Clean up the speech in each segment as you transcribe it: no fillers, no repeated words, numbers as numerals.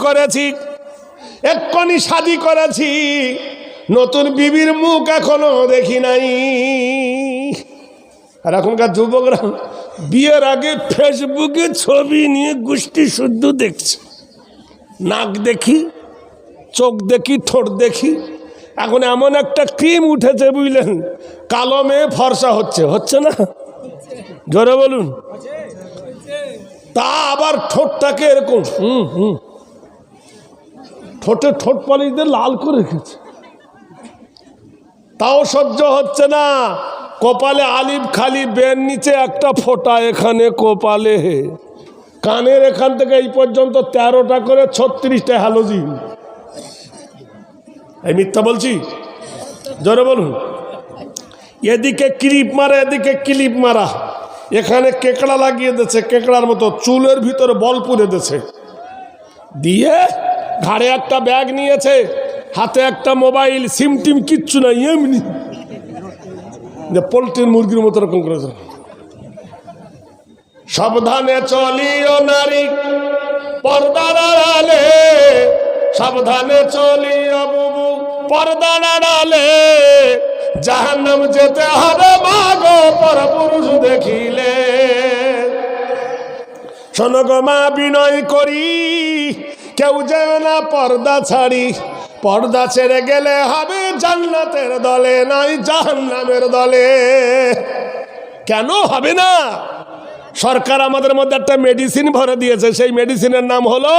করেছি, এক্ষুনি শাদি করেছি, নতুন বিবির মুখ এখনো দেখি নাই। আর এখনকার যুবকরা বিয়ের আগে ফেসবুকে ছবি নিয়ে গোষ্ঠী শুদ্ধ দেখছে, নাক দেখি, চোখ দেখি, ঠোঁট দেখি। এখন এমন একটা ক্রিম উঠেছে বুঝলেন, কালো মেয়ে ফর্সা হচ্ছে, হচ্ছে না? জোরে বলুন। তা আবার ঠোঁটটাকে এরকম ঠোঁটে ঠোঁট পালিশ দিয়ে লাল করে রেখেছে, তাও সহ্য হচ্ছে না। কপালে আলিফ খালি, বের নিচে একটা ফোঁটা, এখানে কপালে, কানের এখান থেকে এই পর্যন্ত 13টা করে 36টা হ্যালোজিন। এই মিথ্যা বলছি? জোরে বলুন। এদিকে ক্লিপ মারা, এদিকে ক্লিপ মারা, এখানে কেকড়া লাগিয়ে দিয়েছে, কেকড়ার মতো চুলের ভিতরে বল পুরে দিয়েছে, দিয়ে ঘাড়ে একটা ব্যাগ নিয়েছে, হাতে একটা মোবাইল, সিম টিম কিচ্ছু নাই, এমনি পোল্ট্রির মুরগির মতো রকম করেছে। সাবধানে চলিও নারী পর্দার আড়ালে, সাবধানে চলিও বুবু পর্দার আড়ালে, জাহান্নাম যেতে হবে মাগো পরপুরুষ দেখিলে। শোনো গো মা বিনয় করি, কেউ যেন না পর্দা ছাড়ি, পর্দা ছেড়ে গেলে হবে জান্নাতের দলে, নয় জাহান্নামের দলে। কেন হবে না? সরকার আমাদের মধ্যে একটা মেডিসিন ভরে দিয়েছে, সেই মেডিসিনের নাম হলো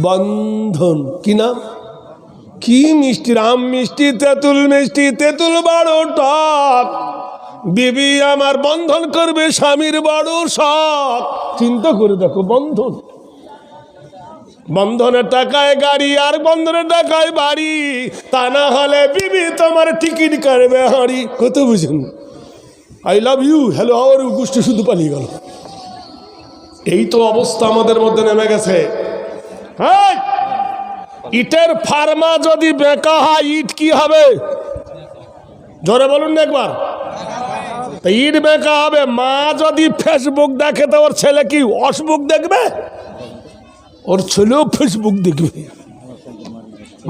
বন্ধন। কি নাম? কি মিষ্টি, আম মিষ্টি, তেঁতুল মিষ্টি, তেঁতুল বড় টক, বিবি আমার বন্ধন করবে স্বামীর বড় শখ। চিন্তা করে দেখো, বন্ধন, বন্ধনের টাকায় গাড়ি আর বন্ধনের টাকায় বাড়ি, তা না হলে বিবি তোমার টিকিট কাটবে হাঁড়ি। কত বুঝুন, I love you, hello how are you, গোষ্ঠী শুধু পালিয়ে গেল। এই তো অবস্থা আমাদের মধ্যে নেমে গেছে। হ্যাঁ, ইটের ফার্মা যদি বেঁকা হয়, ইট কি হবে? জোরে বলুন না একবার। ইট বেঁকা হবে। মা যদি ফেসবুক দেখে তো ওর ছেলে কি অসবুক দেখবে? ওর ছেলেও ফেসবুক দেখবে।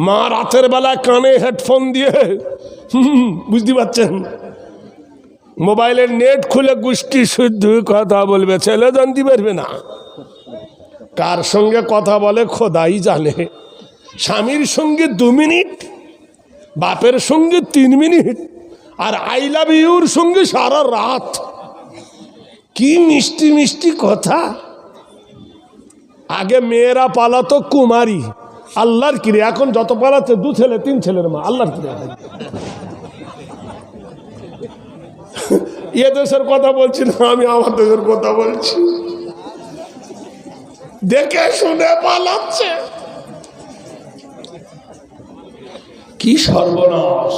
মা রাতের বেলা কানে হেডফোন দিয়ে বুঝতে পারছেন, মোবাইলের নেট খুলে গোষ্ঠী শুদ্ধ কথা বলবে, ছেলে জানতে পারবে না। কার সঙ্গে কথা বলে খোদাই জানে। স্বামীর সঙ্গে 2 মিনিট, বাপের সঙ্গে 3 মিনিট, আর আই লাভ ইউর সঙ্গে সারা রাত। কি মিষ্টি মিষ্টি কথা। আগে মেয়েরা পালাতো কুমারী, আল্লাহর কিরে। এখন যত পালাচ্ছে 2 ছেলে 3 ছেলের মা, আল্লাহর কিরে। এ দেশের কথা বলছি না আমি, আমার দেশের কথা বলছি। দেখে শুনে পালাচ্ছে, কি সর্বনাশ।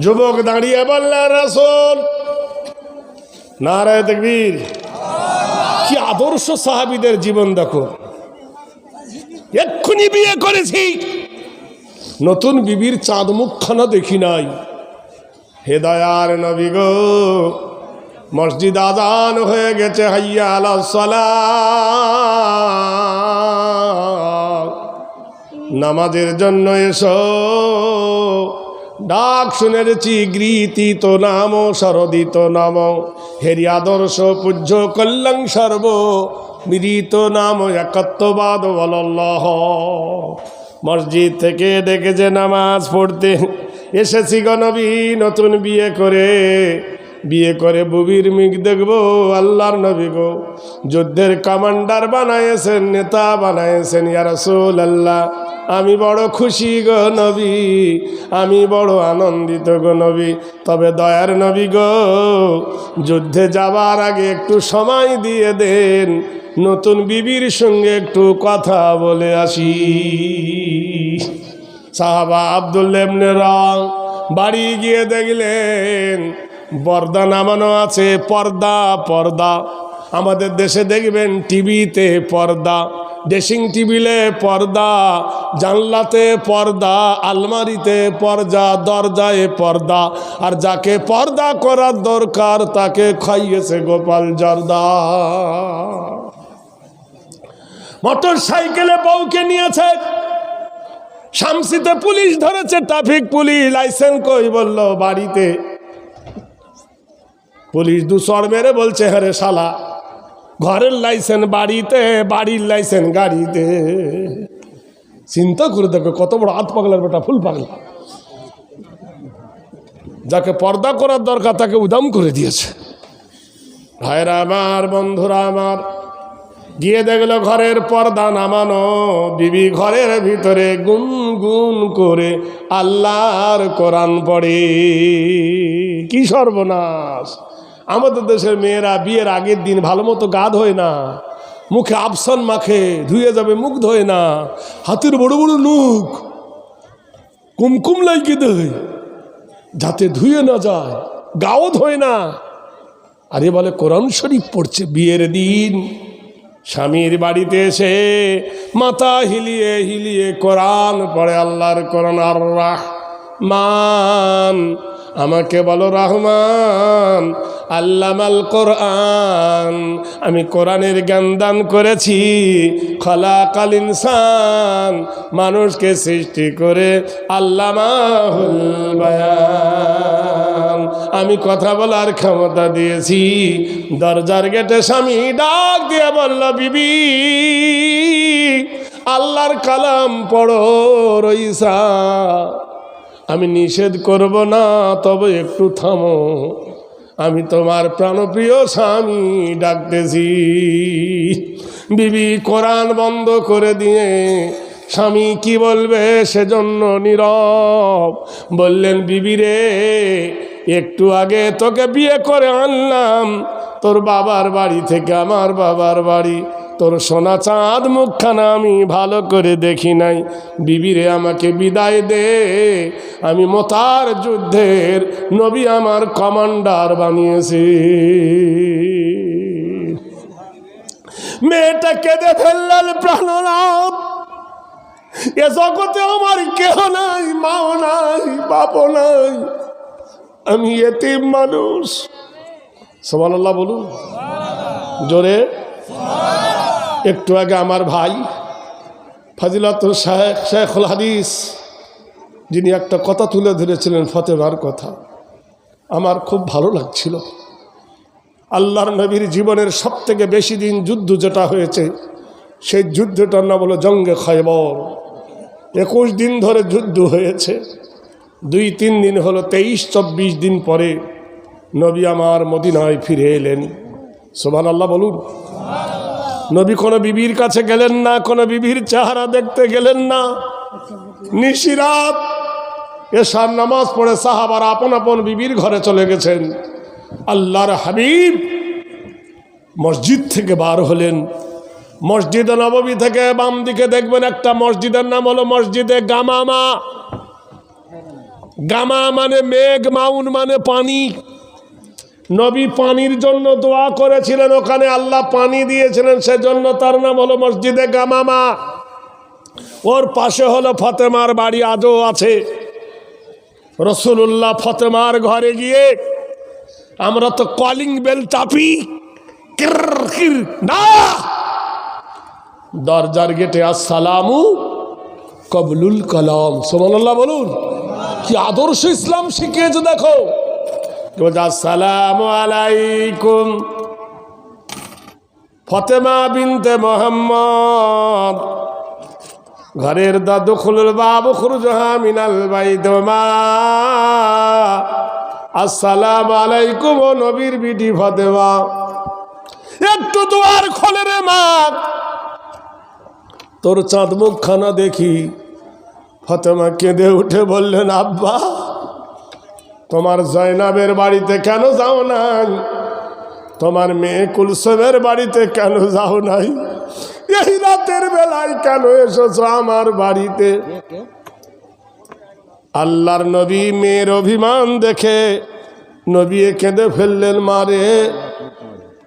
যুবক দাঁড়িয়ে বললেন, রাসূল নারায়ে তাকবীর। কি আদর্শ সাহাবীদের জীবন দেখো। এক্ষুনি বিয়ে করেছি, নতুন বিবির চাঁদ মুখখানা দেখি নাই। হে দয়ার নবী গো, মসজিদ আজান হয়ে গেছে, হাইয়া আলাস সালাত, নামাজের জন্য এসো। ডাক শুনেছি গৃহীত নাম সরদিত নাম, হেরি আদর্শ পূজ্য কল্যাণ সর্ব মিলিত নাম একত্ববাদ বলল্লাহ। মসজিদ থেকে ডেকেছে নামাজ পড়তে, এসেছি গো নবী নতুন বিয়ে করে বুবির মুখ দেখবো। আল্লাহর নবী গো যুদ্ধের কমান্ডার বানায়েছেন, নেতা বানায়েছেন। ইয়া রাসূলুল্লাহ, আমি বড় খুশি গো নবী, আমি বড় আনন্দিত গো নবী। তবে দয়ার নবী গো, যুদ্ধে যাবার আগে একটু সময় দিয়ে দেন, নতুন বিবির সঙ্গে একটু কথা বলে আসি। সাহাবা আব্দুল্লাহ ইবনে রাওয়াহ বাড়ি গিয়ে দেখলেন পর্দা নামানো আছে। পর্দা পর্দা আমাদের দেশে দেখবেন টিভিতে পর্দা, ড্রেসিং টেবিলে পর্দা, জানলাতে পর্দা, আলমারিতে পর্দা, দরজায় পর্দা। আর যাকে পর্দা করার দরকার তাকে খাইয়েছে গোপাল জর্দা। মোটর সাইকেলে বউকে নিয়েছে, শামসিতে পুলিশ ধরেছে, ট্রাফিক পুলিশ, লাইসেন্স কই, বলল বাড়িতে। পুলিশ দুসর মেরে বলছে, হ্যাঁ রে শালা, ঘরের লাইসেন্স বাড়িতে, বাড়ির লাইসেন্স গাড়িতে। চিন্তা করে দেখো কত বড় হাত পাগলার বেটা, ফুল পাগলা। যাকে পর্দা করার দরকার তাকে উদাম করে দিয়েছে। ভাইরা আমার, বন্ধুরা আমার, গিয়ে দেখলো ঘরের পর্দা নামানো, বিবি ঘরের ভিতরে গুনগুন করে আল্লাহর কোরআন পড়ে। কি সর্বনাশ! আমাদের দেশের মেয়েরা বিয়ের আগের দিন ভালো মতো গা ধোয় না, মুখে আফসান মাখে, ধুয়ে যাবে মুখ ধোয় না, হাতের বড় বড় নখ কুমকুম লাগিয়ে দেয় যাতে ধুয়ে না যায়, গাও ধোয় না। আরে বলে কোরআন শরীফ পড়ছে বিয়ের দিন। স্বামীর বাড়িতে এসে মাথা হিলিয়ে হিলিয়ে কোরআন পড়ে, আল্লাহর কোরআন। আর রহমান, আমাকে বলো রহমান, আল্লামাল কোরআন, আমি কোরআনের জ্ঞান দান করেছি। খলাকাল ইনসান, মানুষকে সৃষ্টি করে আল্লামাহুল বায়ান, আমি কথা বলার ক্ষমতা দিয়েছি। দরজার গেটে স্বামী ডাক দিয়ে বলল, বিবি আল্লাহর কালাম পড়ো রইসা, আমি নিষেধ করব না, তবে একটু থামো, আমি তোমার প্রাণপ্রিয় স্বামী ডাকতেছি। বিবি কোরআন বন্ধ করে দিয়ে স্বামী কি বলবে সেজন্য নীরব। বললেন, বিবি রে, একটু আগে তোকে বিয়ে করে আনলাম তোর বাবার বাড়ি থেকে, আমার বাবার বাড়ি। তোর সোনা চাঁদ মুখখানা আমি ভালো করে দেখি নাই। বিবিরে আমাকে বিদায় দে, আমি মোতার যুদ্ধের নবী আমার কমান্ডার বানিয়েছি। মেয়েটা কেঁদে ফেললেন প্রাণনাথ, এ জগতে আমার কেহ নাই, মাও নাই, বাপও নাই, আমি এতিম মানুষ। সুবহানাল্লাহ বলুন জোরে। একটু আগে আমার ভাই ফাজিলাতুল শেখুল হাদিস যিনি একটা কথা তুলে ধরেছিলেন, ফতেমার কথা, আমার খুব ভালো লাগছিল। আল্লাহর নবীর জীবনের সবথেকে বেশি দিন যুদ্ধ যেটা হয়েছে, সেই যুদ্ধটার নাম হলো জঙ্গে খয়বর। 21 দিন ধরে যুদ্ধ হয়েছে। 2-3 দিন হলো, 23-24 দিন পরে নবী আমার মদিনায় ফিরে এলেন। সুবহানাল্লাহ বলুন। নবী কোনো বিবির কাছে গেলেন না, কোনো বিবির চেহারা দেখতে গেলেন না। নিশিরাত এশার নামাজ পড়ে সাহাবারা আপন আপন বিবির ঘরে চলে গেছেন। আল্লাহর হাবিব মসজিদ থেকে বার হলেন। মসজিদে নববী থেকে বাম দিকে দেখবেন একটা মসজিদের নাম হলো মসজিদে গামামা। গামা মানে মেঘ, মাউন মানে পানি। নবী পানির জন্য দোয়া করেছিলেন, ওখানে আল্লাহ পানি দিয়েছিলেন, সেজন্য তার নাম হলো মসজিদে গামামা। ওর পাশে হলো ফতেমার বাড়ি, আজও আছে। রাসূলুল্লাহ ফতেমার ঘরে গিয়ে, আমরা তো কলিং বেল চাপি, না, দরজার গেটে আসসালামু কবলুল কালাম। সুবহানাল্লাহ বলুন। কি আদর্শ ইসলাম শিখিয়েছে দেখো। আসসালামু আলাইকুম ফতেমা বিনতে মোহাম্মদ, ঘরের দাদুখুল বাবু খুরুজহা মিনাল বাইত মা। আসসালামু আলাইকুম ও নবীর বিটি ফতেমা, একটু দুয়ার খোলে রে মা, তোর চাঁদ মুখখানা দেখি। ফতেমা কেঁদে উঠে বললেন, আব্বা তোমার জয়নাবের বাড়িতে কেন যাও নাই? তোমার মেয়ে কুলসুমের বাড়িতে কেন যাও নাই? এই রাতের বেলায় কেন এসেছো আমার বাড়িতে? আল্লাহর নবী মেয়ের অভিমান দেখে নবী কেঁদে ফেললেন, মারে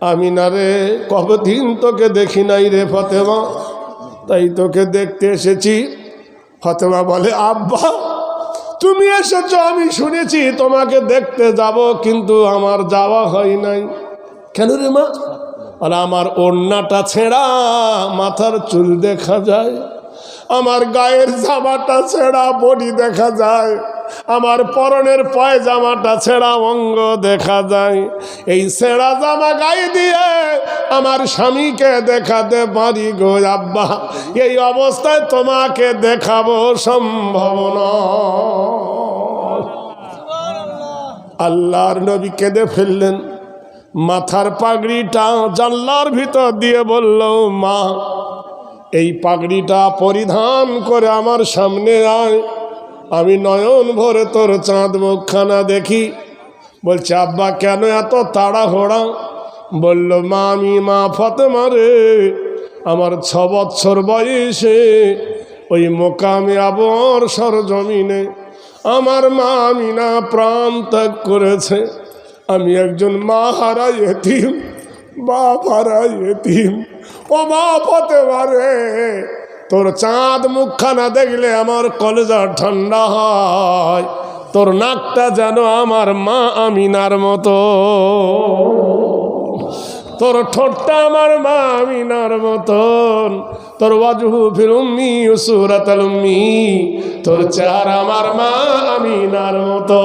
আমিনা রে, কতদিন তোকে দেখি নাই রে ফতেমা, তাই তোকে দেখতে এসেছি। ফতেমা বলে, আব্বা তুমি এসেছো আমি শুনেছি, তোমাকে দেখতে যাব, কিন্তু আমার যাওয়া হয় নাই। কেন রে মা? আর আমার ওড়নাটা ছেঁড়া, মাথার চুল দেখা যায়, আমার গায়ের জামাটা ছেঁড়া, বডি দেখা যায়, আমার পরনের পায়জামাটা ছেঁড়া, অঙ্গ দেখা যায়। এই ছেঁড়া জামা গায়ে দিয়ে আমার স্বামীকে দেখাতে পারি গো আব্বা, এই অবস্থায় তোমাকে দেখাবো সম্ভব নয়। আল্লাহর নবী কেঁদে ফেললেন, মাথার পাগড়িটা জানলার ভিতর দিয়ে বলল, মা এই পাগড়িটা পরিধান করে আমার সামনে আয়, আমি নয়ন ভরে তোর চাঁদ মুখখানা দেখি। বলছে, আব্বা কেন এত তাড়াহুড়া? বলল, মা আমি মা ফাতেমা রে, আমার 6 বৎসর বয়সে ওই মোকামে আবর সরজমিনে আমার মা আমিনা প্রাণ ত্যাগ করেছে। আমি একজন মা হারা ইতিম, বাপ হারা ইতিম। ও মা ফাতেমা রে, তোর চাঁদ মুখখানা দেখলে আমার কলেজা ঠান্ডা হয়, তোর নাকটা যেন আমার মা আমিনার মতো, তোর ঠোঁটটা আমার মা আমিনার মতন, তোর ওয়াজহু ফিল উম্মি সুরাতুল উম্মি, তোর চেহারা আমার মা আমিনার মতো।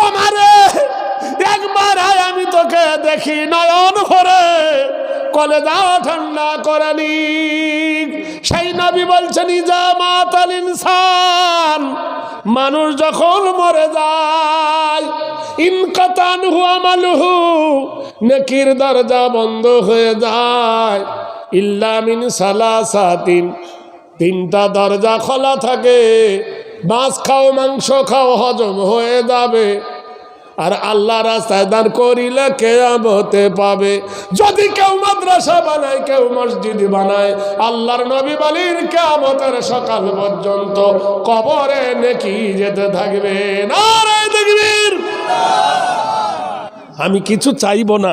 ও মারে, একবার আয় আমি তোকে দেখি নয়ন ভরে, কলেজা ঠান্ডা করে নি। সেই নবী বলছেন, ইজা মাতাল ইনসান, মানুষ যখন মরে যায়, ইনকাতান হুয়া মালুহু, নেকির দরজা বন্ধ হয়ে যায়, ইল্লা মিন সালাসাতিন, 3টা দরজা খোলা থাকে, মাছ খাও মাংস খাও হজম হয়ে যাবে, আর আল্লাহ রাস্তায় দান করিলে কিয়ামতে পাবে। যদি কেউ মাদ্রাসা বানায়, কেউ মসজিদ বানায়, আল্লাহর নবী বলেন কিয়ামতের সকাল পর্যন্ত কবরে নেকি যেতে থাকবে। নারে তাকবীর। আমি কিছু চাইবো না,